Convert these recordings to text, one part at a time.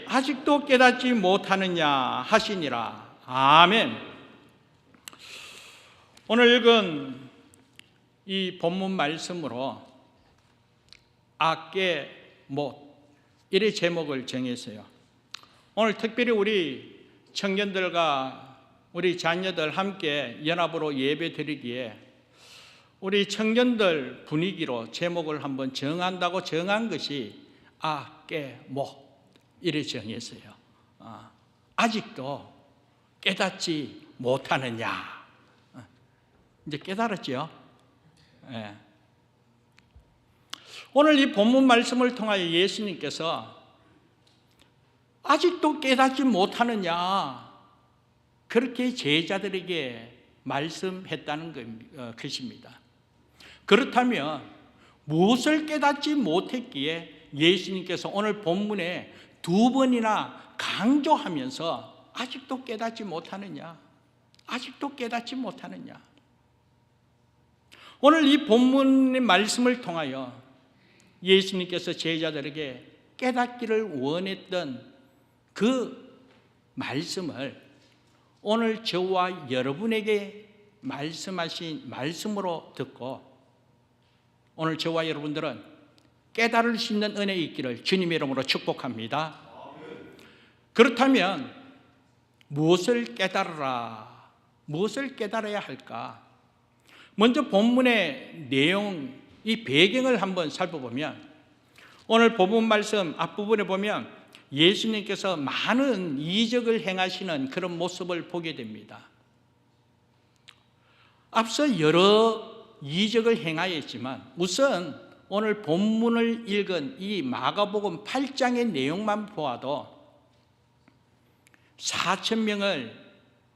아직도 깨닫지 못하느냐 하시니라. 아멘. 오늘 읽은 이 본문 말씀으로 깨 못 이런 제목을 정했어요. 오늘 특별히 우리 청년들과 우리 자녀들 함께 연합으로 예배 드리기에 우리 청년들 분위기로 제목을 한번 정한다고 정한 것이 깨 못 이래 정했어요. 아직도 깨닫지 못하느냐. 이제 깨달았죠? 네. 오늘 이 본문 말씀을 통하여 예수님께서 아직도 깨닫지 못하느냐 그렇게 제자들에게 말씀했다는 것입니다. 그렇다면 무엇을 깨닫지 못했기에 예수님께서 오늘 본문에 2번이나 강조하면서 아직도 깨닫지 못하느냐, 아직도 깨닫지 못하느냐. 오늘 이 본문의 말씀을 통하여 예수님께서 제자들에게 깨닫기를 원했던 그 말씀을 오늘 저와 여러분에게 말씀하신 말씀으로 듣고 오늘 저와 여러분들은 깨달을 수 있는 은혜 있기를 주님의 이름으로 축복합니다. 그렇다면 무엇을 깨달으라, 무엇을 깨달아야 할까? 먼저 본문의 내용, 이 배경을 한번 살펴보면 오늘 본문 말씀 앞부분에 보면 예수님께서 많은 이적을 행하시는 그런 모습을 보게 됩니다. 앞서 여러 이적을 행하였지만 우선 오늘 본문을 읽은 이 마가복음 8장의 내용만 보아도 4,000명을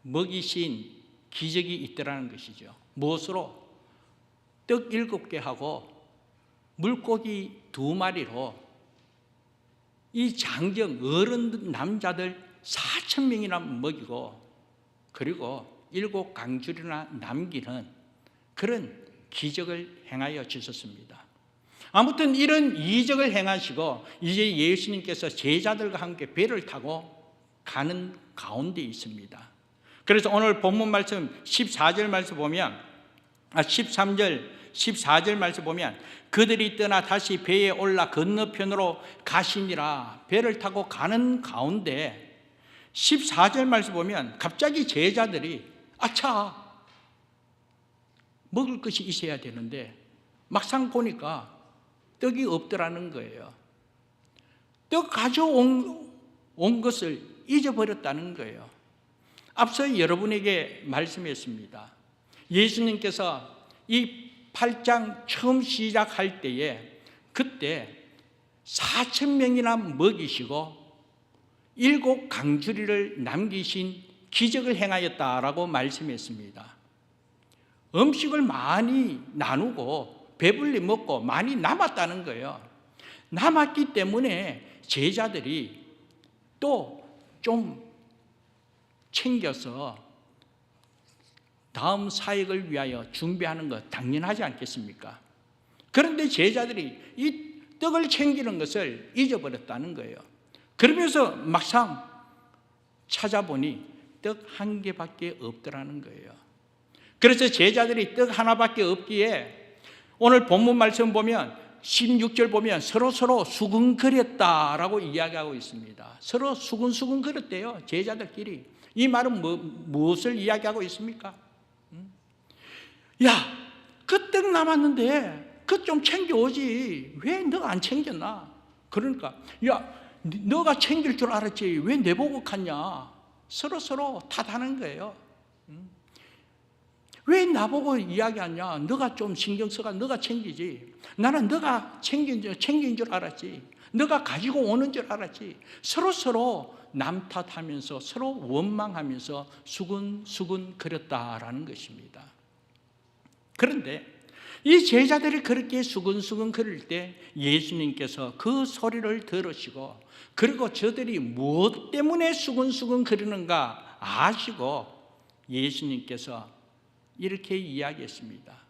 먹이신 기적이 있더라는 것이죠. 무엇으로? 떡 7개 하고 물고기 2마리로 이 장정 어른 남자들 4,000명이나 먹이고 그리고 7 강줄이나 남기는 그런 기적을 행하여 주셨습니다. 아무튼 이런 이적을 행하시고 이제 예수님께서 제자들과 함께 배를 타고 가는 가운데 있습니다. 그래서 오늘 본문 말씀 14절 말씀 보면 13절 14절 말씀 보면 그들이 떠나 다시 배에 올라 건너편으로 가시니라. 배를 타고 가는 가운데 14절 말씀 보면 갑자기 제자들이 먹을 것이 있어야 되는데 막상 보니까 떡이 없더라는 거예요. 떡 가져온 것을 잊어버렸다는 거예요. 앞서 여러분에게 말씀했습니다. 예수님께서 이 8장 처음 시작할 때에 그때 4,000명이나 먹이시고 7 강주리를 남기신 기적을 행하였다라고 말씀했습니다. 음식을 많이 나누고 배불리 먹고 많이 남았다는 거예요. 남았기 때문에 제자들이 또 좀 챙겨서 다음 사역을 위하여 준비하는 것 당연하지 않겠습니까? 그런데 제자들이 이 떡을 챙기는 것을 잊어버렸다는 거예요. 그러면서 막상 찾아보니 떡 1개밖에 없더라는 거예요. 그래서 제자들이 떡 하나밖에 없기에 오늘 본문 말씀 보면 16절 보면 서로 수근거렸다라고 이야기하고 있습니다. 서로 수근거렸대요. 제자들끼리. 이 말은 무엇을 이야기하고 있습니까? 그 떡 남았는데 그거 좀 챙겨오지. 왜 너가 안 챙겼나? 그러니까 너가 챙길 줄 알았지. 왜 내보고 갔냐? 서로 탓하는 거예요. 왜 나보고 이야기하냐? 너가 좀 신경 써가 너가 챙기지. 나는 너가 챙긴 줄 알았지. 너가 가지고 오는 줄 알았지. 서로 남 탓하면서 서로 원망하면서 수근 거렸다라는 것입니다. 그런데 이 제자들이 그렇게 수근 거릴 때 예수님께서 그 소리를 들으시고 그리고 저들이 무엇 때문에 수근 거리는가 아시고 예수님께서 이렇게 이야기했습니다.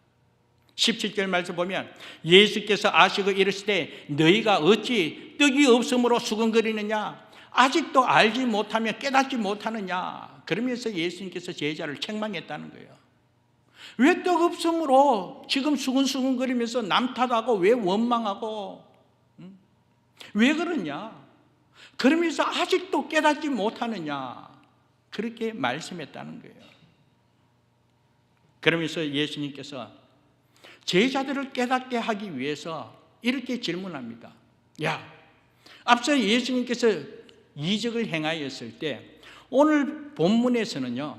17절 말씀 보면 예수께서 아시고 이르시되 너희가 어찌 떡이 없으므로 수근거리느냐? 아직도 알지 못하며 깨닫지 못하느냐. 그러면서 예수님께서 제자를 책망했다는 거예요. 왜 떡 없음으로 지금 수근수근거리면서 남 탓하고 왜 원망하고 왜 그러냐. 그러면서 아직도 깨닫지 못하느냐. 그렇게 말씀했다는 거예요. 그러면서 예수님께서 제자들을 깨닫게 하기 위해서 이렇게 질문합니다. 야, 앞서 예수님께서 이적을 행하였을 때 오늘 본문에서는요,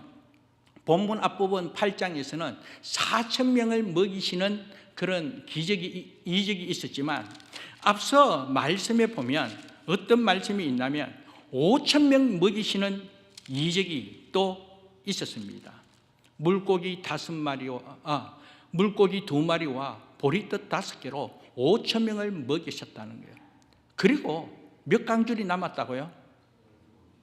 본문 앞부분 8장에서는 4,000명을 먹이시는 그런 이적이 있었지만 앞서 말씀에 보면 어떤 말씀이 있냐면 5,000명 먹이시는 이적이 또 있었습니다. 물고기 2마리와 보리떡 5개로 5,000명을 먹이셨다는 거예요. 그리고 몇 강줄이 남았다고요?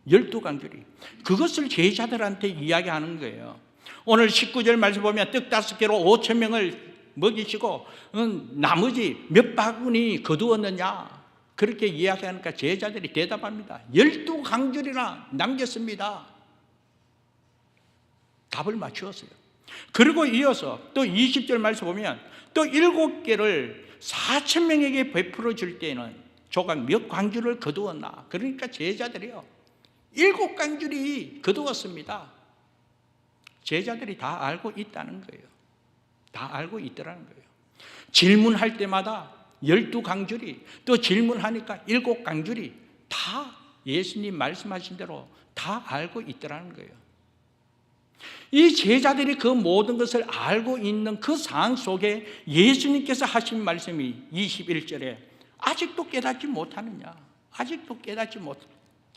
12강줄이. 그것을 제자들한테 이야기하는 거예요. 오늘 19절 말씀 보면 떡 5개로 5,000명을 먹이시고 나머지 몇 바구니 거두었느냐, 그렇게 이야기하니까 제자들이 대답합니다. 12강줄이나 남겼습니다. 답을 맞추었어요. 그리고 이어서 또 20절 말씀 보면 또 7개를 4,000명에게 베풀어 줄 때는 조각 몇 광주를 거두었나. 그러니까 제자들이요, 7강줄이 거두었습니다. 제자들이 다 알고 있다는 거예요. 다 알고 있더라는 거예요. 질문할 때마다 12강줄이, 또 질문하니까 7강줄이 다 예수님 말씀하신 대로 다 알고 있더라는 거예요. 이 제자들이 그 모든 것을 알고 있는 그 상황 속에 예수님께서 하신 말씀이 21절에 아직도 깨닫지 못하느냐, 아직도 깨닫지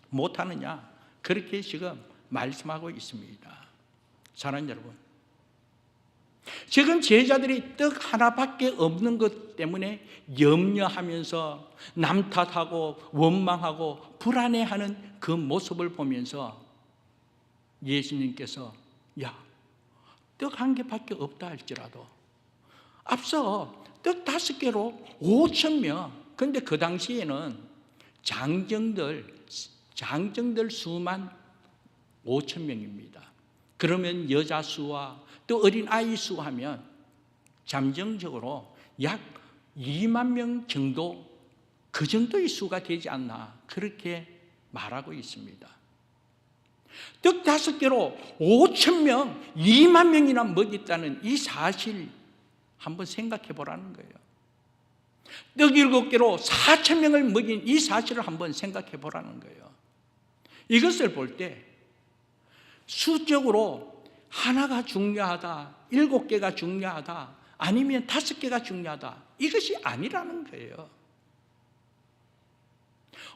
못하느냐, 그렇게 지금 말씀하고 있습니다. 사랑하는 여러분, 지금 제자들이 떡 하나밖에 없는 것 때문에 염려하면서 남 탓하고 원망하고 불안해하는 그 모습을 보면서 예수님께서 야, 떡 1개밖에 없다 할지라도 앞서 떡 5개로 5,000명, 그런데 그 당시에는 장정들 수만 5,000명입니다. 그러면 여자 수와 또 어린 아이 수 하면 잠정적으로 약 2만 명 정도, 그 정도의 수가 되지 않나, 그렇게 말하고 있습니다. 떡 5개로 5,000명, 2만 명이나 먹였다는 이 사실 한번 생각해 보라는 거예요. 떡 7개로 4,000명을 먹인 이 사실을 한번 생각해 보라는 거예요. 이것을 볼 때 수적으로 하나가 중요하다, 7개가 중요하다, 아니면 5개가 중요하다, 이것이 아니라는 거예요.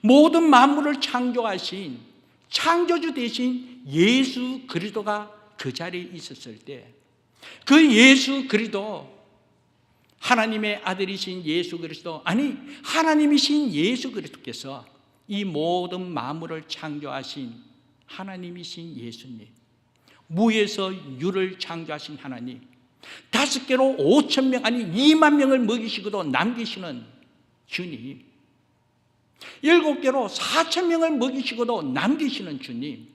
모든 만물을 창조하신 창조주 대신 예수 그리스도가 그 자리에 있었을 때, 그 예수 그리스도, 하나님의 아들이신 예수 그리스도, 아니 하나님이신 예수 그리스도께서 이 모든 만물을 창조하신 하나님이신 예수님, 무에서 유를 창조하신 하나님, 5개로 5,000명, 아니 2만 명을 먹이시고도 남기시는 주님, 7개로 4,000명을 먹이시고도 남기시는 주님,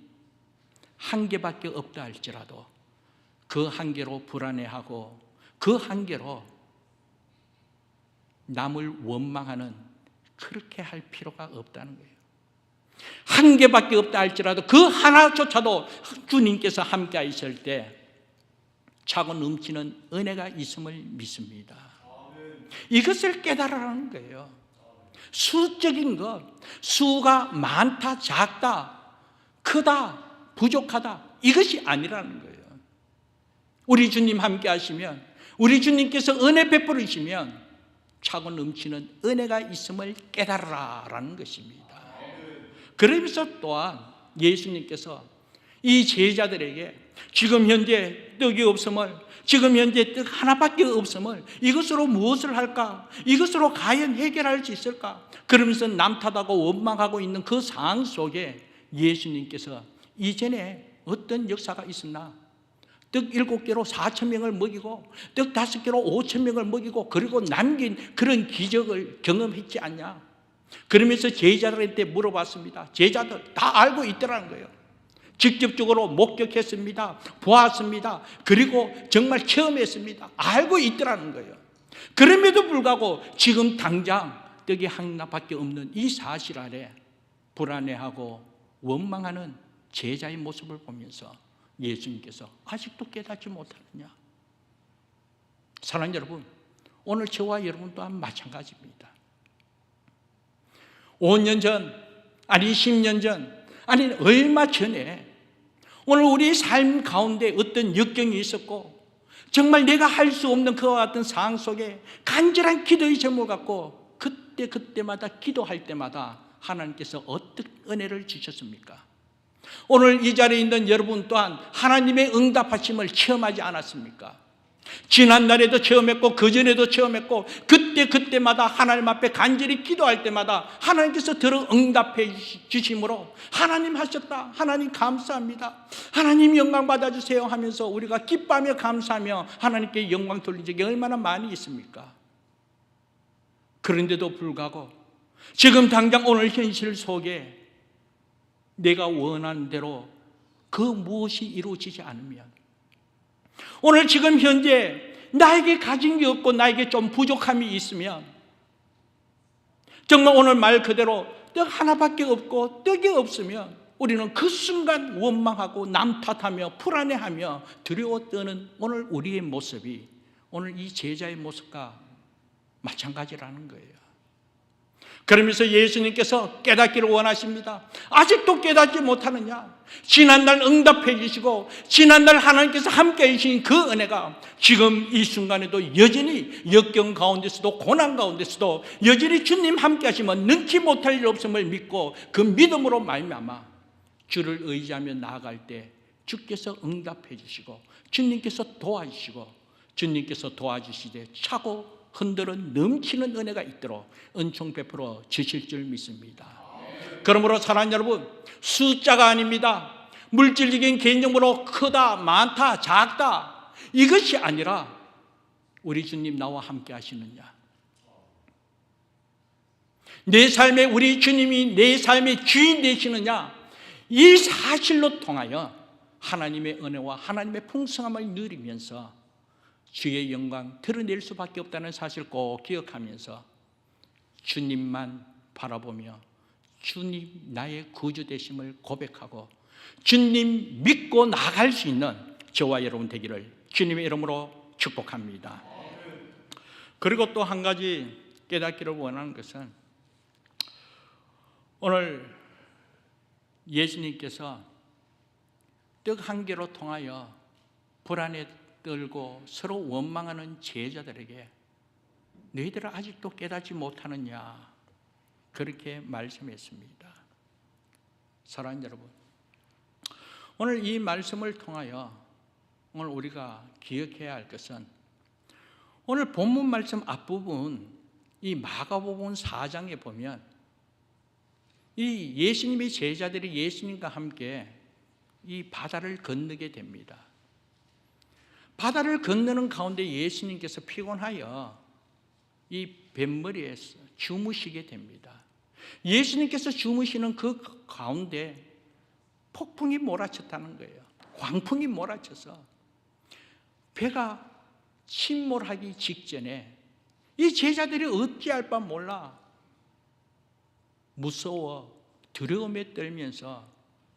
1개밖에 없다 할지라도 그 1개로 불안해하고 그 1개로 남을 원망하는, 그렇게 할 필요가 없다는 거예요. 1개밖에 없다 할지라도 그 하나조차도 주님께서 함께 하실 때 차고 넘치는 은혜가 있음을 믿습니다. 이것을 깨달으라는 거예요. 수적인 것, 수가 많다, 작다, 크다, 부족하다, 이것이 아니라는 거예요. 우리 주님 함께 하시면, 우리 주님께서 은혜 베풀으시면 차고 넘치는 은혜가 있음을 깨달으라라는 것입니다. 그러면서 또한 예수님께서 이 제자들에게 지금 현재 떡이 없음을, 지금 현재 떡 하나밖에 없음을, 이것으로 무엇을 할까? 이것으로 과연 해결할 수 있을까? 그러면서 남 탓하고 원망하고 있는 그 상황 속에 예수님께서 이전에 어떤 역사가 있었나? 떡 7개로 4,000명을 먹이고 떡 5개로 5,000명을 먹이고 그리고 남긴 그런 기적을 경험했지 않냐? 그러면서 제자들한테 물어봤습니다. 제자들 다 알고 있더라는 거예요. 직접적으로 목격했습니다. 보았습니다. 그리고 정말 체험했습니다. 알고 있더라는 거예요. 그럼에도 불구하고 지금 당장 떡이 하나밖에 없는 이 사실 아래 불안해하고 원망하는 제자의 모습을 보면서 예수님께서 아직도 깨닫지 못하느냐? 사랑하는 여러분, 오늘 저와 여러분 또한 마찬가지입니다. 5년 전, 아니 10년 전, 아니 얼마 전에 오늘 우리 삶 가운데 어떤 역경이 있었고 정말 내가 할 수 없는 그와 같은 상황 속에 간절한 기도의 제목을 갖고 그때마다 기도할 때마다 하나님께서 어떤 은혜를 주셨습니까? 오늘 이 자리에 있는 여러분 또한 하나님의 응답하심을 체험하지 않았습니까? 지난날에도 체험했고 그전에도 체험했고 그때마다 하나님 앞에 간절히 기도할 때마다 하나님께서 들어 응답해 주심으로 하나님 하셨다, 하나님 감사합니다, 하나님 영광 받아주세요 하면서 우리가 기뻐하며 감사하며 하나님께 영광 돌린 적이 얼마나 많이 있습니까? 그런데도 불구하고 지금 당장 오늘 현실 속에 내가 원하는 대로 그 무엇이 이루어지지 않으면, 오늘 지금 현재 나에게 가진 게 없고 나에게 좀 부족함이 있으면, 정말 오늘 말 그대로 떡 하나밖에 없고 떡이 없으면 우리는 그 순간 원망하고 남 탓하며 불안해하며 두려워 떠는 오늘 우리의 모습이 오늘 이 제자의 모습과 마찬가지라는 거예요. 그러면서 예수님께서 깨닫기를 원하십니다. 아직도 깨닫지 못하느냐? 지난날 응답해 주시고 지난날 하나님께서 함께 해주신 그 은혜가 지금 이 순간에도 여전히 역경 가운데서도 고난 가운데서도 여전히 주님 함께 하시면 능치 못할 일 없음을 믿고 그 믿음으로 말미암아 주를 의지하며 나아갈 때 주께서 응답해 주시고 주님께서 도와주시고 주님께서 도와주시되 차고 흔들어 넘치는 은혜가 있도록 은총 베풀어 주실 줄 믿습니다. 그러므로 사랑하는 여러분, 숫자가 아닙니다. 물질적인 개념으로 크다, 많다, 작다, 이것이 아니라 우리 주님 나와 함께 하시느냐, 내 삶에 우리 주님이 내 삶의 주인 되시느냐, 이 사실로 통하여 하나님의 은혜와 하나님의 풍성함을 누리면서 주의 영광 드러낼 수밖에 없다는 사실 꼭 기억하면서 주님만 바라보며 주님 나의 구주 되심을 고백하고 주님 믿고 나아갈 수 있는 저와 여러분 되기를 주님의 이름으로 축복합니다. 그리고 또 한 가지 깨닫기를 원하는 것은, 오늘 예수님께서 떡 한 개로 통하여 불안에 떨고 서로 원망하는 제자들에게 너희들은 아직도 깨닫지 못하느냐, 그렇게 말씀했습니다. 사랑하는 여러분, 오늘 이 말씀을 통하여 오늘 우리가 기억해야 할 것은, 오늘 본문 말씀 앞부분 이 마가복음 4장에 보면 이 예수님의 제자들이 예수님과 함께 이 바다를 건너게 됩니다. 바다를 건너는 가운데 예수님께서 피곤하여 이 뱃머리에 주무시게 됩니다. 예수님께서 주무시는 그 가운데 폭풍이 몰아쳤다는 거예요. 광풍이 몰아쳐서 배가 침몰하기 직전에 이 제자들이 어찌할 바 몰라 무서워 두려움에 떨면서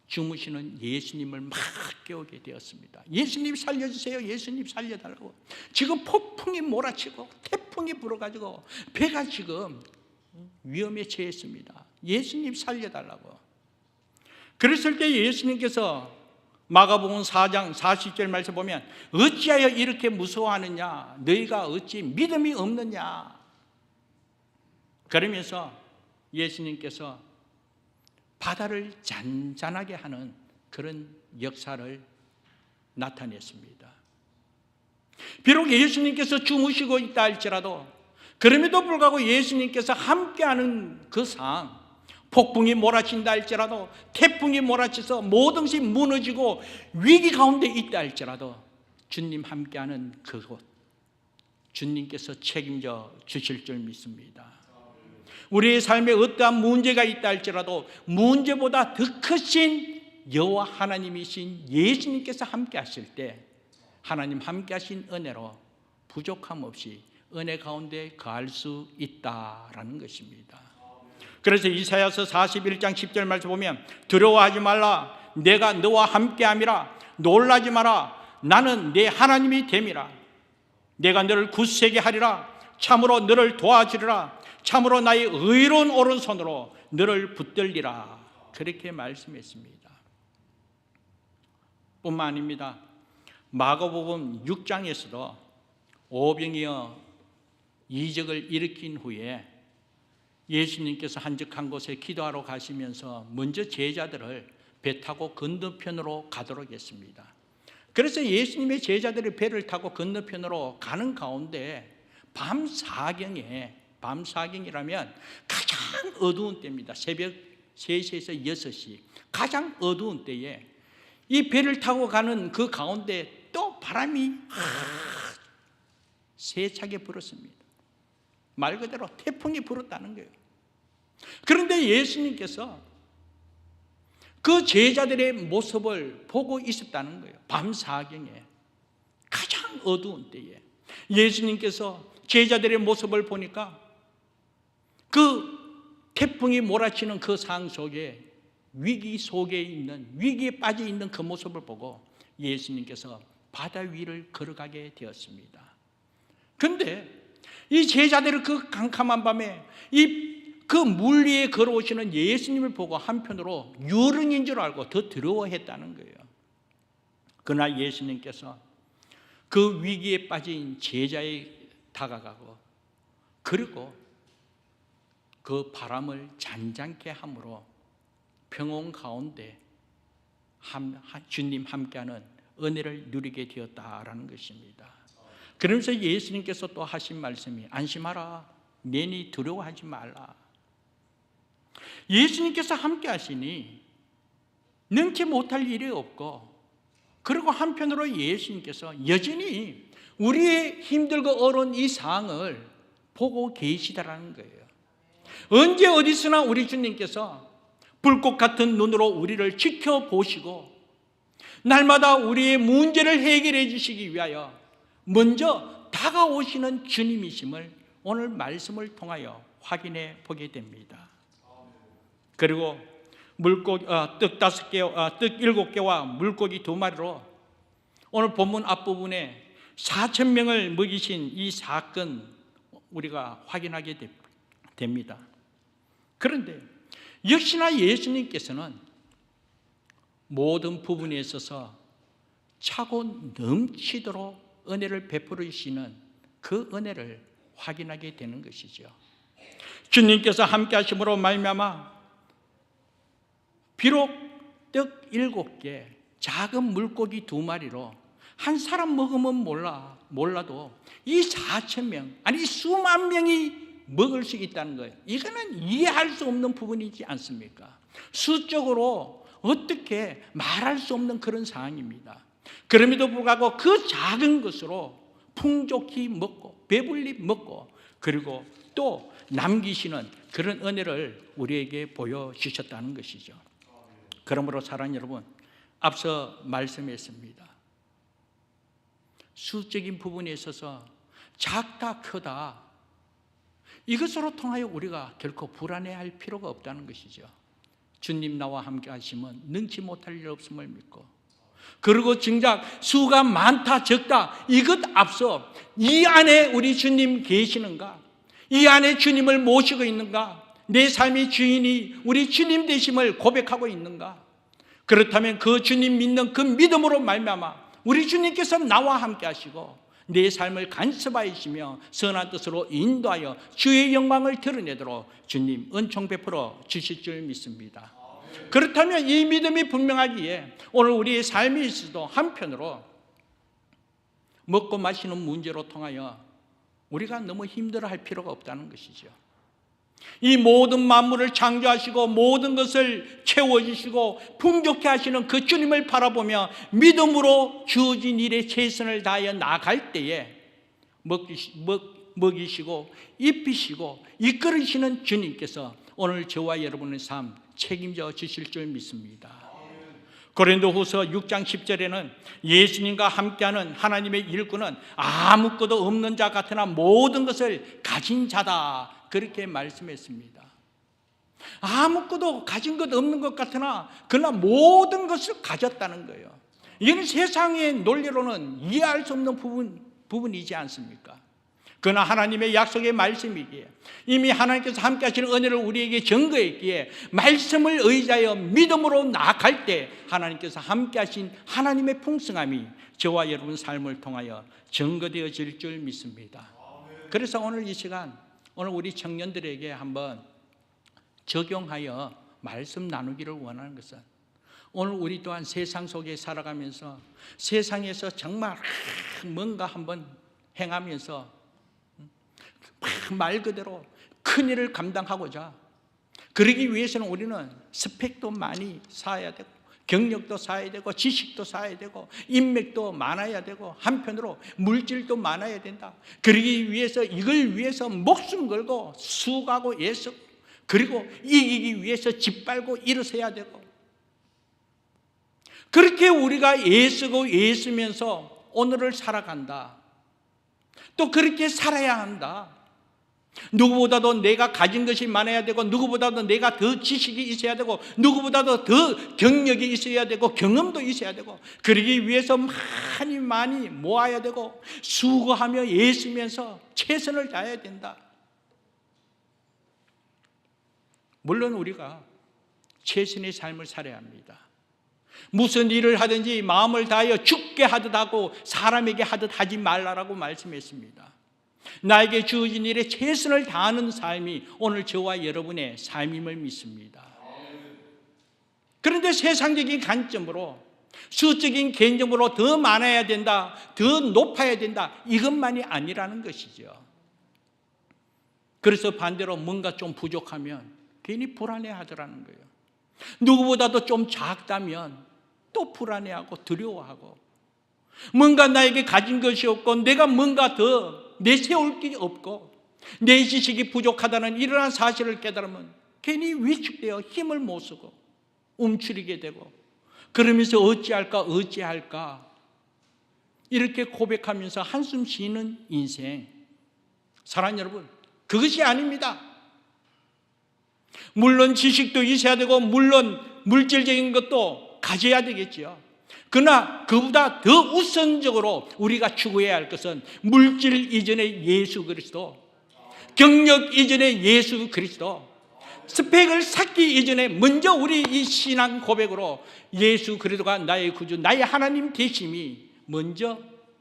주무시는 예수님을 막 깨우게 되었습니다. 예수님 살려주세요, 예수님 살려달라고. 지금 폭풍이 몰아치고 태풍이 불어가지고 배가 지금 위험에 처했습니다. 예수님 살려달라고. 그랬을 때 예수님께서 마가복음 4장 40절 말씀 보면 어찌하여 이렇게 무서워하느냐, 너희가 어찌 믿음이 없느냐, 그러면서 예수님께서 바다를 잔잔하게 하는 그런 역사를 나타냈습니다. 비록 예수님께서 주무시고 있다 할지라도, 그럼에도 불구하고 예수님께서 함께하는 그 상황, 폭풍이 몰아친다 할지라도, 태풍이 몰아쳐서 모든 것이 무너지고 위기 가운데 있다 할지라도 주님 함께하는 그곳 주님께서 책임져 주실 줄 믿습니다. 우리의 삶에 어떠한 문제가 있다 할지라도 문제보다 더 크신 여호와 하나님이신 예수님께서 함께 하실 때 하나님 함께 하신 은혜로 부족함 없이 은혜 가운데 거할 수 있다라는 것입니다. 그래서 이사야서 41장 10절 말씀 보면 두려워하지 말라 내가 너와 함께함이라 놀라지 마라 나는 네 하나님이 됨이라 내가 너를 굳세게 하리라 참으로 너를 도와주리라 참으로 나의 의로운 오른손으로 너를 붙들리라 그렇게 말씀했습니다. 뿐만 아닙니다. 마가복음 6장에서도 오병이어 이적을 일으킨 후에 예수님께서 한적한 곳에 기도하러 가시면서 먼저 제자들을 배 타고 건너편으로 가도록 했습니다. 그래서 예수님의 제자들이 배를 타고 건너편으로 가는 가운데 밤 사경이라면 가장 어두운 때입니다. 새벽 3시에서 6시 가장 어두운 때에 이 배를 타고 가는 그 가운데 또 바람이 세차게 불었습니다. 말 그대로 태풍이 불었다는 거예요. 그런데 예수님께서 그 제자들의 모습을 보고 있었다는 거예요. 밤 사경에 가장 어두운 때에 예수님께서 제자들의 모습을 보니까 그 태풍이 몰아치는 그 상황 속에 위기에 빠져 있는 그 모습을 보고 예수님께서 바다 위를 걸어가게 되었습니다. 그런데 이 제자들은 그 캄캄한 밤에 그 물 위에 걸어오시는 예수님을 보고 한편으로 유령인 줄 알고 더 두려워했다는 거예요. 그러나 예수님께서 그 위기에 빠진 제자에 다가가고 그리고 그 바람을 잔잔케 함으로 평온 가운데 주님 함께하는 은혜를 누리게 되었다라는 것입니다. 그러면서 예수님께서 또 하신 말씀이 안심하라 내니 두려워하지 말라. 예수님께서 함께 하시니 능치 못할 일이 없고 그리고 한편으로 예수님께서 여전히 우리의 힘들고 어려운 이 상황을 보고 계시다라는 거예요. 언제 어디서나 우리 주님께서 불꽃 같은 눈으로 우리를 지켜보시고 날마다 우리의 문제를 해결해 주시기 위하여 먼저 다가오시는 주님이심을 오늘 말씀을 통하여 확인해 보게 됩니다. 그리고 떡 5개, 떡 7개와 물고기 2마리로 오늘 본문 앞부분에 4,000명을 먹이신 이 사건 우리가 확인하게 됩니다. 그런데 역시나 예수님께서는 모든 부분에 있어서 차고 넘치도록 은혜를 베풀어 주시는 그 은혜를 확인하게 되는 것이죠. 주님께서 함께 하심으로 말미암아 비록 떡 7개, 작은 물고기 2마리로 한 사람 먹으면 몰라도 이 4,000명, 아니 수만 명이 먹을 수 있다는 거예요. 이거는 이해할 수 없는 부분이지 않습니까? 수적으로 어떻게 말할 수 없는 그런 상황입니다. 그럼에도 불구하고 그 작은 것으로 풍족히 먹고 배불리 먹고 그리고 또 남기시는 그런 은혜를 우리에게 보여주셨다는 것이죠. 그러므로 사랑하는 여러분, 앞서 말씀했습니다. 수적인 부분에 있어서 작다 크다 이것으로 통하여 우리가 결코 불안해할 필요가 없다는 것이죠. 주님 나와 함께 하시면 능치 못할 일 없음을 믿고 그리고 정작 수가 많다 적다 이것 앞서 이 안에 우리 주님 계시는가, 이 안에 주님을 모시고 있는가, 내 삶의 주인이 우리 주님 되심을 고백하고 있는가? 그렇다면 그 주님 믿는 그 믿음으로 말미암아 우리 주님께서 나와 함께 하시고 내 삶을 간섭하시며 선한 뜻으로 인도하여 주의 영광을 드러내도록 주님 은총 베풀어 주실 줄 믿습니다. 그렇다면 이 믿음이 분명하기에 오늘 우리의 삶에 있어도 한편으로 먹고 마시는 문제로 통하여 우리가 너무 힘들어할 필요가 없다는 것이죠. 이 모든 만물을 창조하시고 모든 것을 채워주시고 풍족케 하시는 그 주님을 바라보며 믿음으로 주어진 일에 최선을 다하여 나아갈 때에 먹이시고 입히시고 이끌으시는 주님께서 오늘 저와 여러분의 삶 책임져 주실 줄 믿습니다. 고린도후서 6장 10절에는 예수님과 함께하는 하나님의 일꾼은 아무것도 없는 자 같으나 모든 것을 가진 자다, 그렇게 말씀했습니다. 아무것도 가진 것 없는 것 같으나 그러나 모든 것을 가졌다는 거예요. 이건 세상의 논리로는 이해할 수 없는 부분이지 않습니까? 그러나 하나님의 약속의 말씀이기에 이미 하나님께서 함께 하시는 은혜를 우리에게 증거했기에 말씀을 의지하여 믿음으로 나아갈 때 하나님께서 함께 하신 하나님의 풍성함이 저와 여러분 삶을 통하여 증거되어질 줄 믿습니다. 그래서 오늘 이 시간, 오늘 우리 청년들에게 한번 적용하여 말씀 나누기를 원하는 것은, 오늘 우리 또한 세상 속에 살아가면서 세상에서 정말 뭔가 한번 행하면서 말 그대로 큰 일을 감당하고자, 그러기 위해서는 우리는 스펙도 많이 쌓아야 되고 경력도 쌓아야 되고 지식도 쌓아야 되고 인맥도 많아야 되고 한편으로 물질도 많아야 된다. 그러기 위해서, 이걸 위해서 목숨 걸고 수고하고 애쓰고, 그리고 이기기 위해서 짓밟고 일어서야 되고, 그렇게 우리가 애쓰고 애쓰면서 오늘을 살아간다. 또 그렇게 살아야 한다. 누구보다도 내가 가진 것이 많아야 되고, 누구보다도 내가 더 지식이 있어야 되고, 누구보다도 더 경력이 있어야 되고, 경험도 있어야 되고, 그러기 위해서 많이 모아야 되고 수고하며 애쓰면서 최선을 다해야 된다. 물론 우리가 최선의 삶을 살아야 합니다. 무슨 일을 하든지 마음을 다하여 죽게 하듯 하고 사람에게 하듯 하지 말라라고 말씀했습니다. 나에게 주어진 일에 최선을 다하는 삶이 오늘 저와 여러분의 삶임을 믿습니다. 그런데 세상적인 관점으로, 수적인 개념으로 더 많아야 된다, 더 높아야 된다, 이것만이 아니라는 것이죠. 그래서 반대로 뭔가 좀 부족하면 괜히 불안해하더라는 거예요. 누구보다도 좀 작다면 또 불안해하고 두려워하고, 뭔가 나에게 가진 것이 없고 내가 뭔가 더 내세울 게 없고 내 지식이 부족하다는 이러한 사실을 깨달으면 괜히 위축되어 힘을 못 쓰고 움츠리게 되고, 그러면서 어찌할까 이렇게 고백하면서 한숨 쉬는 인생. 사랑하는 여러분, 그것이 아닙니다. 물론 지식도 있어야 되고 물론 물질적인 것도 가져야 되겠죠. 그러나 그보다 더 우선적으로 우리가 추구해야 할 것은 물질 이전의 예수 그리스도, 경력 이전의 예수 그리스도, 스펙을 쌓기 이전에 먼저 우리 이 신앙 고백으로 예수 그리스도가 나의 구주, 나의 하나님 되심이 먼저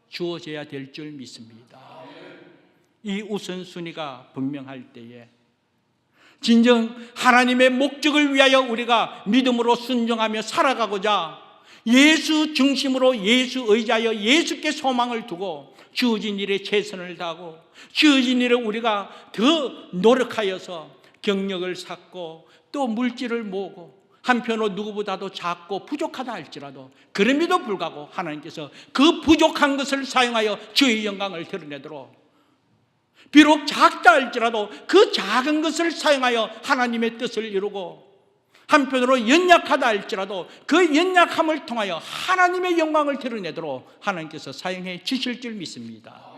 주어져야 될 줄 믿습니다. 이 우선순위가 분명할 때에 진정 하나님의 목적을 위하여 우리가 믿음으로 순종하며 살아가고자 예수 중심으로 예수 의지하여 예수께 소망을 두고 주어진 일에 최선을 다하고 주어진 일에 우리가 더 노력하여서 경력을 쌓고 또 물질을 모으고 한편으로 누구보다도 작고 부족하다 할지라도 그럼에도 불구하고 하나님께서 그 부족한 것을 사용하여 주의 영광을 드러내도록, 비록 작다 할지라도 그 작은 것을 사용하여 하나님의 뜻을 이루고, 한편으로 연약하다 할지라도 그 연약함을 통하여 하나님의 영광을 드러내도록 하나님께서 사용해 주실 줄 믿습니다.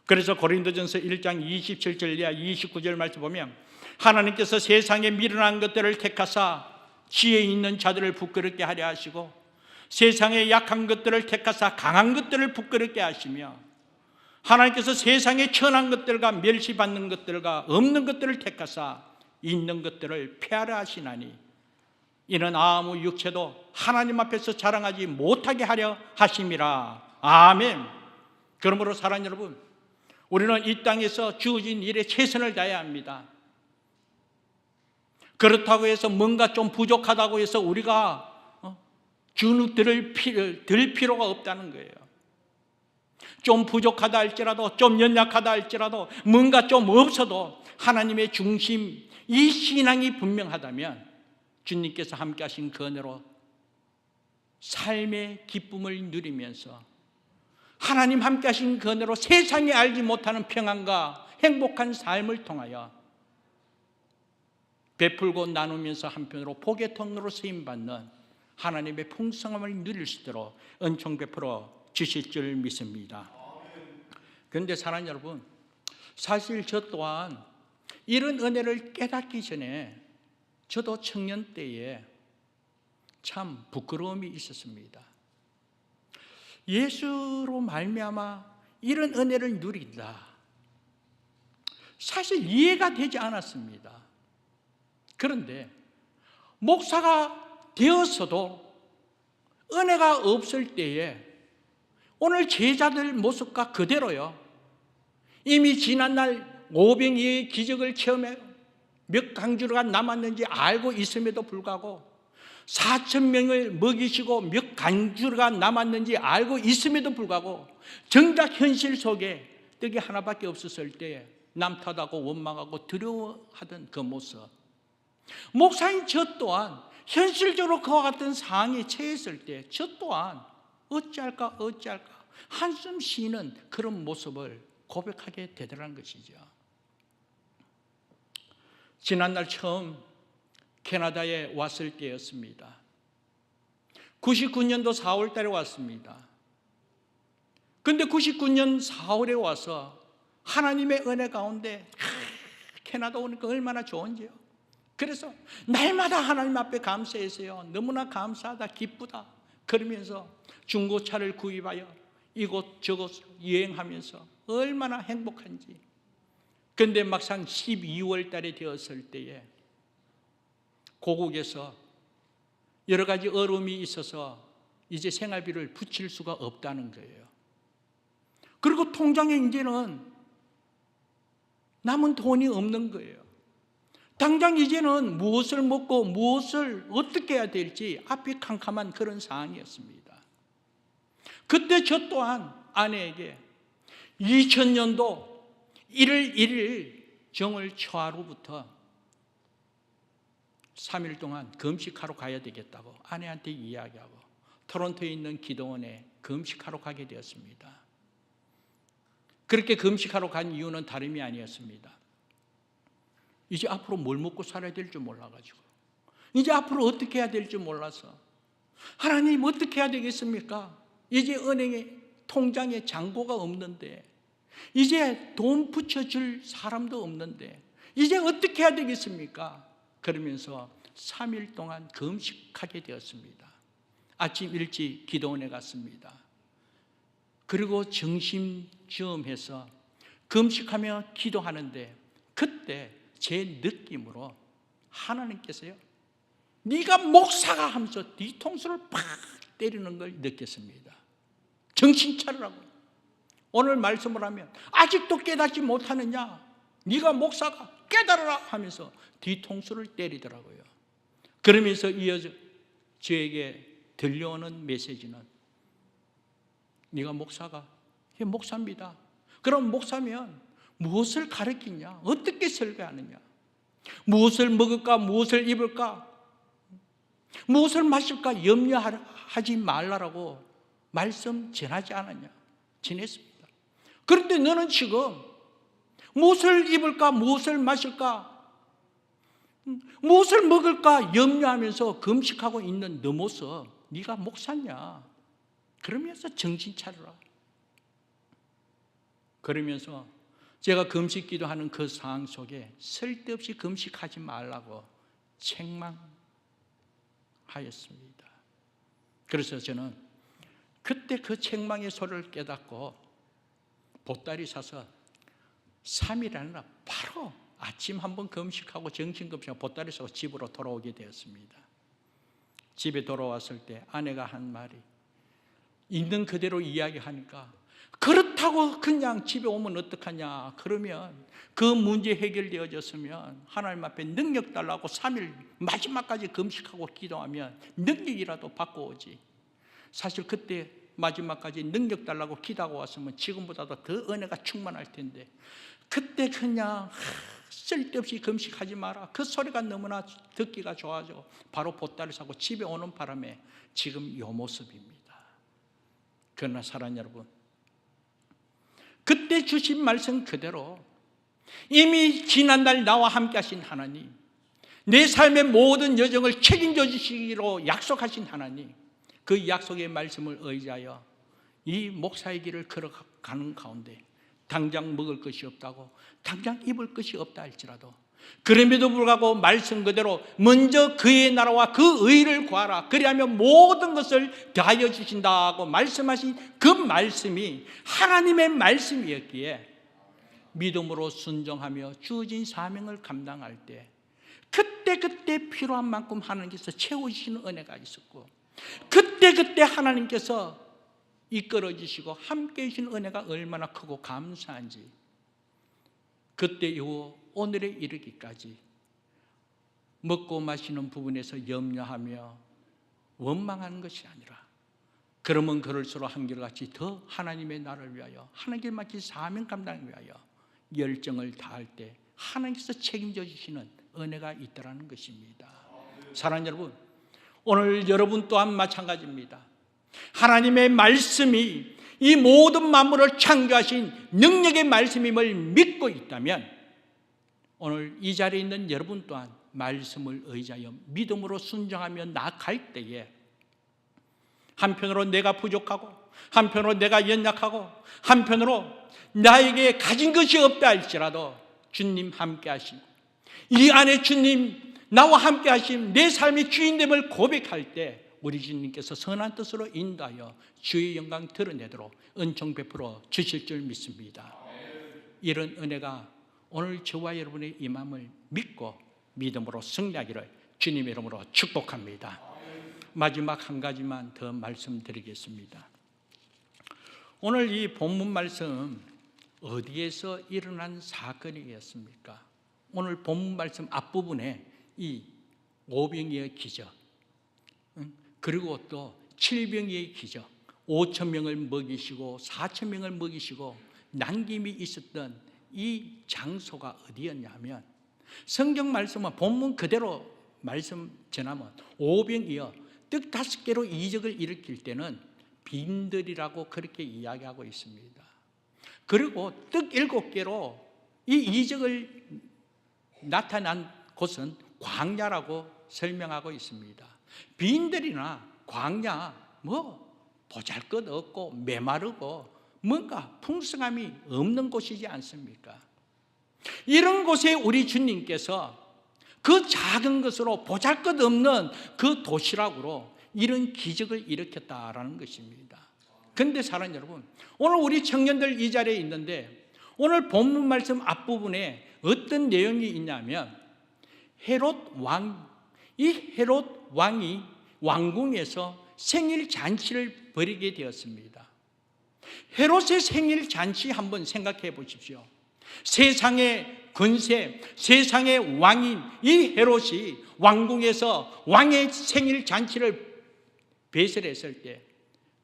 그래서 고린도전서 1장 27절 이하 29절 말씀 보면 하나님께서 세상에 미련한 것들을 택하사 지혜 있는 자들을 부끄럽게 하려 하시고 세상에 약한 것들을 택하사 강한 것들을 부끄럽게 하시며 하나님께서 세상에 천한 것들과 멸시받는 것들과 없는 것들을 택하사 있는 것들을 폐하려 하시나니 이는 아무 육체도 하나님 앞에서 자랑하지 못하게 하려 하심이라. 아멘. 그러므로 사랑하는 여러분, 우리는 이 땅에서 주어진 일에 최선을 다해야 합니다. 그렇다고 해서 뭔가 좀 부족하다고 해서 우리가 주눅들 필요가 없다는 거예요. 좀 부족하다 할지라도, 좀 연약하다 할지라도, 뭔가 좀 없어도 하나님의 중심, 이 신앙이 분명하다면 주님께서 함께 하신 그 은혜로 삶의 기쁨을 누리면서 하나님 함께 하신 그 은혜로 세상이 알지 못하는 평안과 행복한 삶을 통하여 베풀고 나누면서 한편으로 복의 통로로 쓰임받는 하나님의 풍성함을 누릴 수 있도록 은총 베풀어 주실 줄 믿습니다. 그런데 사랑하는 여러분, 사실 저 또한 이런 은혜를 깨닫기 전에 저도 청년 때에 참 부끄러움이 있었습니다. 예수로 말미암아 이런 은혜를 누린다, 사실 이해가 되지 않았습니다. 그런데 목사가 되었어도 은혜가 없을 때에 오늘 제자들 모습과 그대로요, 이미 지난날 오병이의 기적을 체험해 몇 강주가 남았는지 알고 있음에도 불구하고 4,000명을 먹이시고 몇 강주가 남았는지 알고 있음에도 불구하고 정작 현실 속에 떡이 하나밖에 없었을 때 남탓하고 원망하고 두려워하던 그 모습, 목사인 저 또한 현실적으로 그와 같은 상황에 처했을 때 저 또한 어찌할까 한숨 쉬는 그런 모습을 고백하게 되더라는 것이죠. 지난날 처음 캐나다에 왔을 때였습니다. 99년도 4월 달에 왔습니다. 그런데 99년 4월에 와서 하나님의 은혜 가운데 캐나다 오니까 얼마나 좋은지요. 그래서 날마다 하나님 앞에 감사했어요. 너무나 감사하다, 기쁘다. 그러면서 중고차를 구입하여 이곳 저곳 여행하면서 얼마나 행복한지. 그런데 막상 12월 달에 되었을 때에 고국에서 여러 가지 어려움이 있어서 이제 생활비를 붙일 수가 없다는 거예요. 그리고 통장에 이제는 남은 돈이 없는 거예요. 당장 이제는 무엇을 먹고 무엇을 어떻게 해야 될지 앞이 캄캄한 그런 상황이었습니다. 그때 저 또한 아내에게 2000년도 1월 1일 정월 초하루부터 3일 동안 금식하러 가야 되겠다고 아내한테 이야기하고 토론토에 있는 기도원에 금식하러 가게 되었습니다. 그렇게 금식하러 간 이유는 다름이 아니었습니다. 이제 앞으로 뭘 먹고 살아야 될지 몰라가지고, 이제 앞으로 어떻게 해야 될지 몰라서, 하나님 어떻게 해야 되겠습니까? 이제 은행에 통장에 잔고가 없는데, 이제 돈 붙여줄 사람도 없는데 이제 어떻게 해야 되겠습니까? 그러면서 3일 동안 금식하게 되었습니다. 아침 일찍 기도원에 갔습니다. 그리고 점심쯤해서 금식하며 기도하는데 그때 제 느낌으로 하나님께서요, 네가 목사가 하면서 뒤통수를 팍 때리는 걸 느꼈습니다. 정신 차리라고. 오늘 말씀을 하면 아직도 깨닫지 못하느냐, 네가 목사가 깨달아라 하면서 뒤통수를 때리더라고요. 그러면서 이어져 저에게 들려오는 메시지는, 네가 목사가, 목사입니다. 그럼 목사면 무엇을 가르치냐, 어떻게 설교하느냐, 무엇을 먹을까, 무엇을 입을까, 무엇을 마실까 염려하지 말라라고 말씀 전하지 않았냐, 전했습니다. 그런데 너는 지금 무엇을 입을까, 무엇을 마실까, 무엇을 먹을까 염려하면서 금식하고 있는 너 모습, 네가 목사냐? 그러면서 정신 차려라. 그러면서 제가 금식 기도하는 그 상황 속에 쓸데없이 금식하지 말라고 책망하였습니다. 그래서 저는 그때 그 책망의 소리를 깨닫고 보따리 사서 3일 아니라 바로 아침 한번 금식하고 정신금식하고 보따리 사고 집으로 돌아오게 되었습니다. 집에 돌아왔을 때 아내가 한 말이, 있는 그대로 이야기하니까, 그렇다고 그냥 집에 오면 어떡하냐, 그러면 그 문제 해결되어졌으면 하나님 앞에 능력 달라고 3일 마지막까지 금식하고 기도하면 능력이라도 받고 오지. 사실 그때 마지막까지 능력 달라고 기도하고 왔으면 지금보다도 더 은혜가 충만할 텐데, 그때 그냥 쓸데없이 금식하지 마라, 그 소리가 너무나 듣기가 좋아져 바로 보따리 사고 집에 오는 바람에 지금 이 모습입니다. 그러나 사랑하는 여러분, 그때 주신 말씀 그대로 이미 지난날 나와 함께 하신 하나님, 내 삶의 모든 여정을 책임져 주시기로 약속하신 하나님, 그 약속의 말씀을 의지하여 이 목사의 길을 걸어가는 가운데 당장 먹을 것이 없다고, 당장 입을 것이 없다 할지라도 그럼에도 불구하고 말씀 그대로 먼저 그의 나라와 그 의를 구하라, 그리하면 모든 것을 더하여 주신다고 말씀하신 그 말씀이 하나님의 말씀이었기에 믿음으로 순종하며 주어진 사명을 감당할 때 그때 필요한 만큼 하나님께서 채워주시는 은혜가 있었고, 그때 하나님께서 이끌어 주시고 함께 해주시는 은혜가 얼마나 크고 감사한지, 그때 이후 오늘에 이르기까지 먹고 마시는 부분에서 염려하며 원망하는 것이 아니라, 그러면 그럴수록 한결같이 더 하나님의 나라를 위하여, 하나님께 맡긴 사명 감당을 위하여 열정을 다할 때 하나님께서 책임져 주시는 은혜가 있다라는 것입니다. 사랑하는 여러분, 오늘 여러분 또한 마찬가지입니다. 하나님의 말씀이 이 모든 만물을 창조하신 능력의 말씀임을 믿고 있다면 오늘 이 자리에 있는 여러분 또한 말씀을 의지하여 믿음으로 순종하며 나아갈 때에 한편으로 내가 부족하고, 한편으로 내가 연약하고, 한편으로 나에게 가진 것이 없다 할지라도 주님 함께 하시고, 이 안에 주님 나와 함께 하신 내 삶의 주인됨을 고백할 때 우리 주님께서 선한 뜻으로 인도하여 주의 영광 드러내도록 은총 베풀어 주실 줄 믿습니다. 이런 은혜가 오늘 저와 여러분의 임함을 믿고 믿음으로 승리하기를 주님의 이름으로 축복합니다. 마지막 한 가지만 더 말씀드리겠습니다. 오늘 이 본문 말씀 어디에서 일어난 사건이었습니까? 오늘 본문 말씀 앞부분에 이 오병이의 기적, 그리고 또 7병이의 기적, 5,000명을 먹이시고 4,000명을 먹이시고 남김이 있었던 이 장소가 어디였냐면, 성경 말씀은 본문 그대로 말씀 전하면 오병이어 떡 5개로 이적을 일으킬 때는 빈들이라고 그렇게 이야기하고 있습니다. 그리고 떡 7개로 이 이적을 나타난 곳은 광야라고 설명하고 있습니다. 빈들이나 광야, 보잘것없고 메마르고 뭔가 풍성함이 없는 곳이지 않습니까? 이런 곳에 우리 주님께서 그 작은 것으로 보잘것없는 그 도시락으로 이런 기적을 일으켰다라는 것입니다. 그런데 사랑하는 여러분, 오늘 우리 청년들 이 자리에 있는데 오늘 본문 말씀 앞부분에 어떤 내용이 있냐면, 헤롯 왕이 왕궁에서 생일 잔치를 벌이게 되었습니다. 헤롯의 생일 잔치 한번 생각해 보십시오. 세상의 권세, 세상의 왕인 이 헤롯이 왕궁에서 왕의 생일 잔치를 배설했을 때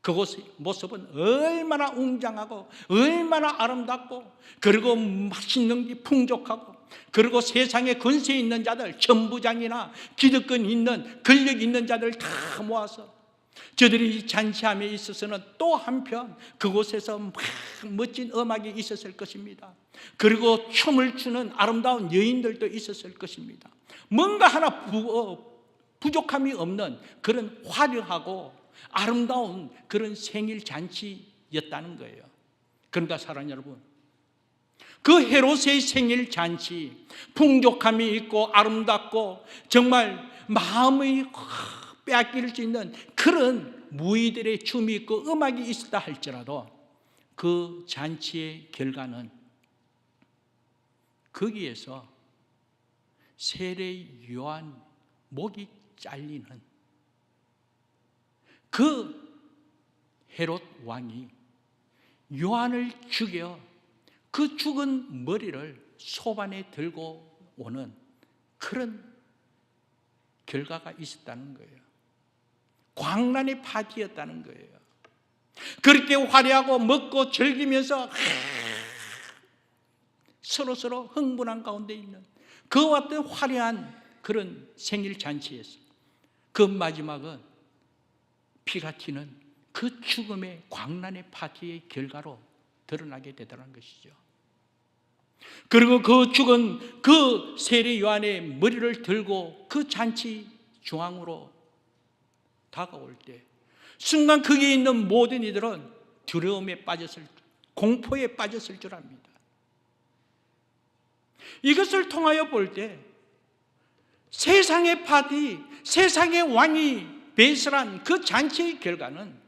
그곳의 모습은 얼마나 웅장하고 얼마나 아름답고, 그리고 맛있는 게 풍족하고, 그리고 세상에 권세 있는 자들, 천부장이나 기득권 있는 권력 있는 자들 다 모아서 저들이 잔치함에 있어서는 또 한편 그곳에서 막 멋진 음악이 있었을 것입니다. 그리고 춤을 추는 아름다운 여인들도 있었을 것입니다. 뭔가 하나 부족함이 없는 그런 화려하고 아름다운 그런 생일 잔치였다는 거예요. 그러니까 사랑하는 여러분, 그 헤롯의 생일 잔치, 풍족함이 있고 아름답고 정말 마음이 빼앗길 수 있는 그런 무희들의 춤이 있고 음악이 있었다 할지라도 그 잔치의 결과는 거기에서 세례 요한 목이 잘리는 그 헤롯 왕이 요한을 죽여 그 죽은 머리를 소반에 들고 오는 그런 결과가 있었다는 거예요. 광란의 파티였다는 거예요. 그렇게 화려하고 먹고 즐기면서 서로 흥분한 가운데 있는 그와 같은 화려한 그런 생일 잔치였어요. 그 마지막은 피가 튀는 그 죽음의 광란의 파티의 결과로 드러나게 되더라는 것이죠. 그리고 그 죽은 그 세례 요한의 머리를 들고 그 잔치 중앙으로 다가올 때 순간 거기에 있는 모든 이들은 두려움에 빠졌을, 공포에 빠졌을 줄 압니다. 이것을 통하여 볼 때 세상의 파티, 세상의 왕이 배설한 그 잔치의 결과는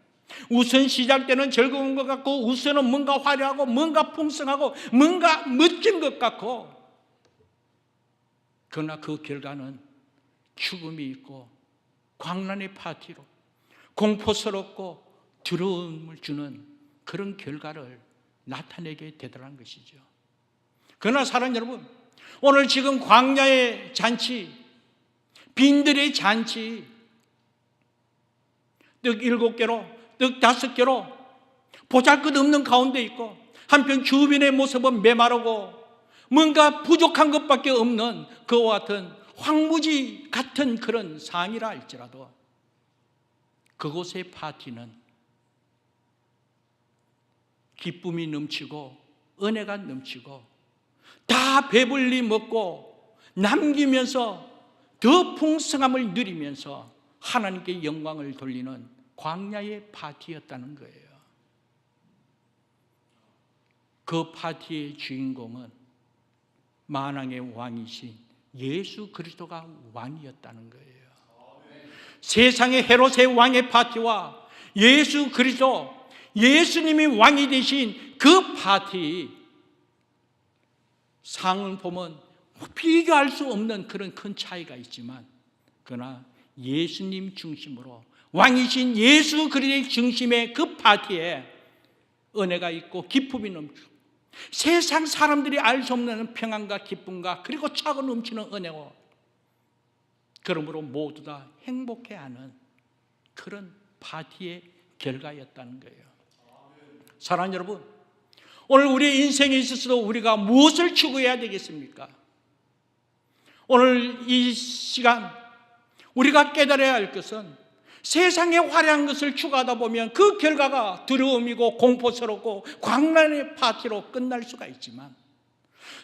우선 시작 때는 즐거운 것 같고, 우선은 뭔가 화려하고 뭔가 풍성하고 뭔가 멋진 것 같고, 그러나 그 결과는 죽음이 있고 광란의 파티로 공포스럽고 두려움을 주는 그런 결과를 나타내게 되더라는 것이죠. 그러나 사랑 여러분, 오늘 지금 광야의 잔치, 빈들의 잔치, 떡 7개로, 떡 5개로 보잘것없는 가운데 있고, 한편 주변의 모습은 메마르고 뭔가 부족한 것밖에 없는 그와 같은 황무지 같은 그런 상이라 할지라도 그곳의 파티는 기쁨이 넘치고 은혜가 넘치고 다 배불리 먹고 남기면서 더 풍성함을 누리면서 하나님께 영광을 돌리는 광야의 파티였다는 거예요. 그 파티의 주인공은 만왕의 왕이신 예수 그리스도가 왕이었다는 거예요. 세상의 헤롯의 왕의 파티와 예수 그리스도, 예수님이 왕이 되신 그 파티 상을 보면 비교할 수 없는 그런 큰 차이가 있지만, 그러나 예수님 중심으로 왕이신 예수 그리스도의 중심의 그 파티에 은혜가 있고 기쁨이 넘치고 세상 사람들이 알 수 없는 평안과 기쁨과 그리고 차고 넘치는 은혜와, 그러므로 모두 다 행복해하는 그런 파티의 결과였다는 거예요. 사랑하는 여러분, 오늘 우리의 인생에 있어서도 우리가 무엇을 추구해야 되겠습니까? 오늘 이 시간 우리가 깨달아야 할 것은, 세상의 화려한 것을 추구하다 보면 그 결과가 두려움이고 공포스럽고 광란의 파티로 끝날 수가 있지만,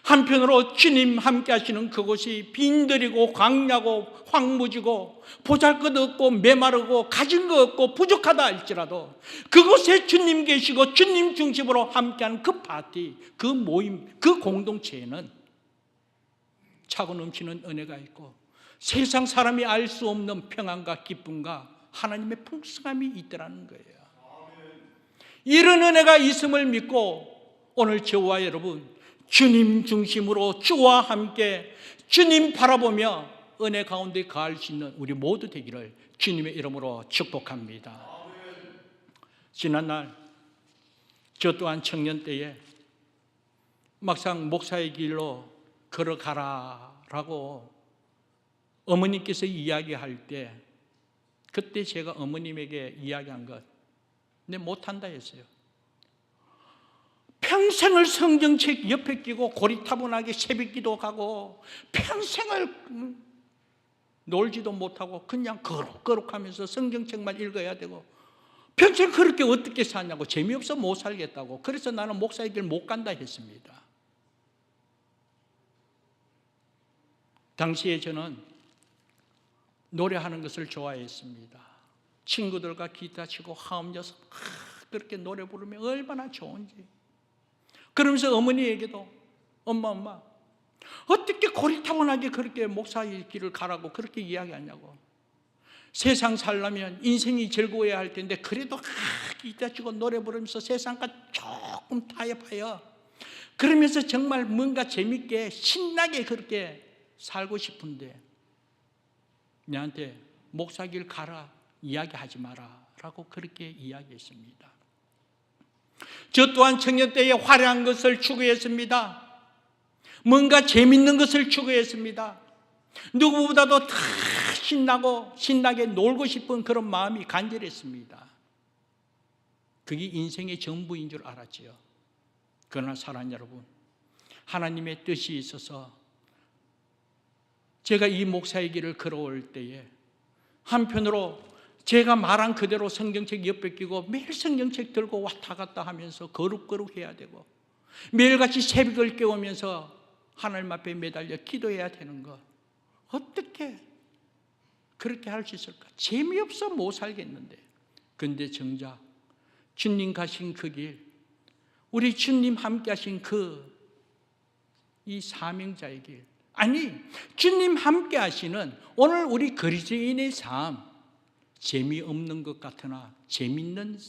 한편으로 주님 함께 하시는 그곳이 빈들이고 광야고 황무지고 보잘것없고 메마르고 가진 것 없고 부족하다 할지라도 그곳에 주님 계시고 주님 중심으로 함께하는 그 파티, 그 모임, 그 공동체에는 차고 넘치는 은혜가 있고 세상 사람이 알 수 없는 평안과 기쁨과 하나님의 풍성함이 있더라는 거예요. 이런 은혜가 있음을 믿고 오늘 저와 여러분 주님 중심으로 주와 함께 주님 바라보며 은혜 가운데 가할 수 있는 우리 모두 되기를 주님의 이름으로 축복합니다. 지난날 저 또한 청년 때에 막상 목사의 길로 걸어가라라고 어머님께서 이야기할 때, 그때 제가 어머님에게 이야기한 것, 내 못한다 했어요. 평생을 성경책 옆에 끼고 고리타분하게 새벽기도 가고 평생을 놀지도 못하고 그냥 거룩거룩하면서 성경책만 읽어야 되고 평생 그렇게 어떻게 사냐고, 재미없어 못 살겠다고, 그래서 나는 목사의 길 못 간다 했습니다. 당시에 저는 노래하는 것을 좋아했습니다. 친구들과 기타 치고 하음져서 그렇게 노래 부르면 얼마나 좋은지. 그러면서 어머니에게도 엄마 어떻게 고리타분하게 그렇게 목사의 길을 가라고 그렇게 이야기하냐고. 세상 살려면 인생이 즐거워야 할 텐데 그래도 기타 치고 노래 부르면서 세상과 조금 타협하여 그러면서 정말 뭔가 재밌게 신나게 그렇게 살고 싶은데 내한테 목사길 가라 이야기하지 마라 라고 그렇게 이야기했습니다. 저 또한 청년 때에 화려한 것을 추구했습니다. 뭔가 재밌는 것을 추구했습니다. 누구보다도 다 신나고 신나게 놀고 싶은 그런 마음이 간절했습니다. 그게 인생의 전부인 줄 알았지요. 그러나 사랑하는 여러분, 하나님의 뜻이 있어서 제가 이 목사의 길을 걸어올 때에 한편으로 제가 말한 그대로 성경책 옆에 끼고 매일 성경책 들고 왔다 갔다 하면서 거룩거룩 해야 되고 매일같이 새벽을 깨우면서 하나님 앞에 매달려 기도해야 되는 것, 어떻게 그렇게 할 수 있을까? 재미없어 못 살겠는데. 근데 정작 주님 가신 그 길, 우리 주님 함께 하신 이 사명자의 길, 아니 주님 함께 하시는 오늘 우리 그리스도인의 삶, 재미없는 것 같으나 재밌는,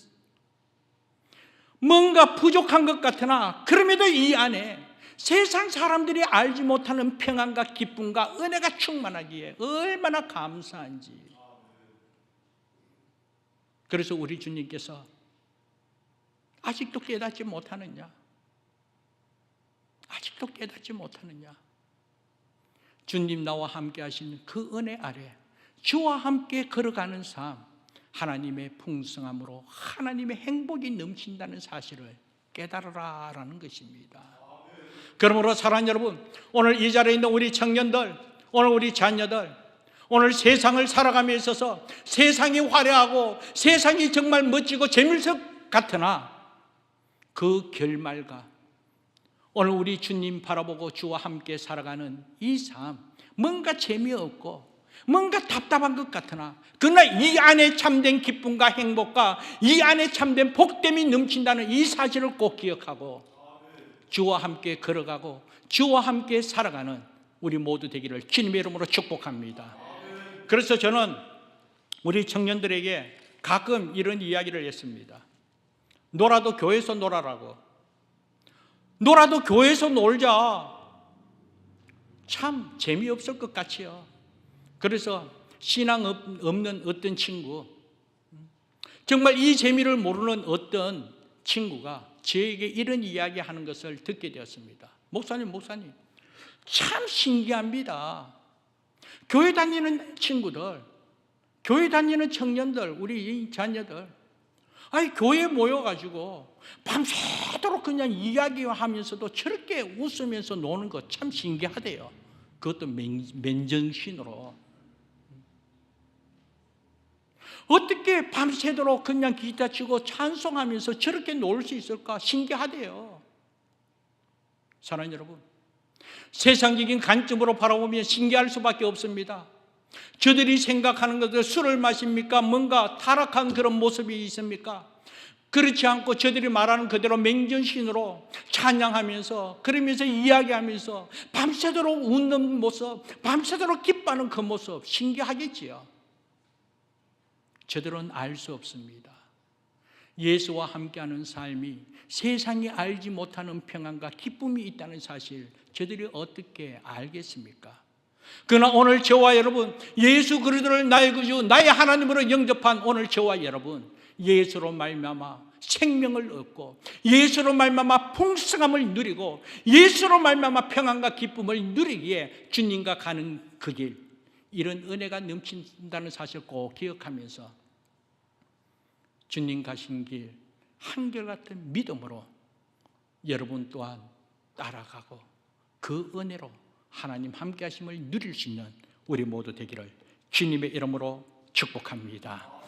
뭔가 부족한 것 같으나 그럼에도 이 안에 세상 사람들이 알지 못하는 평안과 기쁨과 은혜가 충만하기에 얼마나 감사한지. 그래서 우리 주님께서 아직도 깨닫지 못하느냐? 아직도 깨닫지 못하느냐? 주님 나와 함께 하신 그 은혜 아래 주와 함께 걸어가는 삶, 하나님의 풍성함으로 하나님의 행복이 넘친다는 사실을 깨달으라라는 것입니다. 그러므로 사랑하는 여러분, 오늘 이 자리에 있는 우리 청년들, 오늘 우리 자녀들, 오늘 세상을 살아감에 있어서 세상이 화려하고 세상이 정말 멋지고 재미있을 것 같으나 그 결말과 오늘 우리 주님 바라보고 주와 함께 살아가는 이 삶, 뭔가 재미없고 뭔가 답답한 것 같으나 그러나 이 안에 참된 기쁨과 행복과 이 안에 참된 복됨이 넘친다는 이 사실을 꼭 기억하고 주와 함께 걸어가고 주와 함께 살아가는 우리 모두 되기를 주님의 이름으로 축복합니다. 그래서 저는 우리 청년들에게 가끔 이런 이야기를 했습니다. 놀아도 교회에서 놀아라고. 놀아도 교회에서 놀자. 참 재미없을 것 같지요. 그래서 신앙 없는 어떤 친구, 정말 이 재미를 모르는 어떤 친구가 저에게 이런 이야기하는 것을 듣게 되었습니다. 목사님 참 신기합니다. 교회 다니는 친구들, 교회 다니는 청년들, 우리 자녀들, 아니 교회에 모여가지고 밤새도록 그냥 이야기하면서도 저렇게 웃으면서 노는 거 참 신기하대요. 그것도 맨정신으로. 어떻게 밤새도록 그냥 기타 치고 찬송하면서 저렇게 놀 수 있을까? 신기하대요. 사랑하는 여러분, 세상적인 관점으로 바라보면 신기할 수밖에 없습니다. 저들이 생각하는 것들, 술을 마십니까? 뭔가 타락한 그런 모습이 있습니까? 그렇지 않고 저들이 말하는 그대로 맹정신으로 찬양하면서, 그러면서 이야기하면서 밤새도록 웃는 모습, 밤새도록 기뻐하는 그 모습 신기하겠지요. 저들은 알 수 없습니다. 예수와 함께하는 삶이 세상이 알지 못하는 평안과 기쁨이 있다는 사실, 저들이 어떻게 알겠습니까? 그러나 오늘 저와 여러분, 예수 그리스도를 나의 구주, 나의 하나님으로 영접한 오늘 저와 여러분, 예수로 말미암아 생명을 얻고 예수로 말미암아 풍성함을 누리고 예수로 말미암아 평안과 기쁨을 누리기에 주님과 가는 그 길, 이런 은혜가 넘친다는 사실을 꼭 기억하면서 주님 가신 길 한결같은 믿음으로 여러분 또한 따라가고 그 은혜로 하나님 함께 하심을 누릴 수 있는 우리 모두 되기를 주님의 이름으로 축복합니다.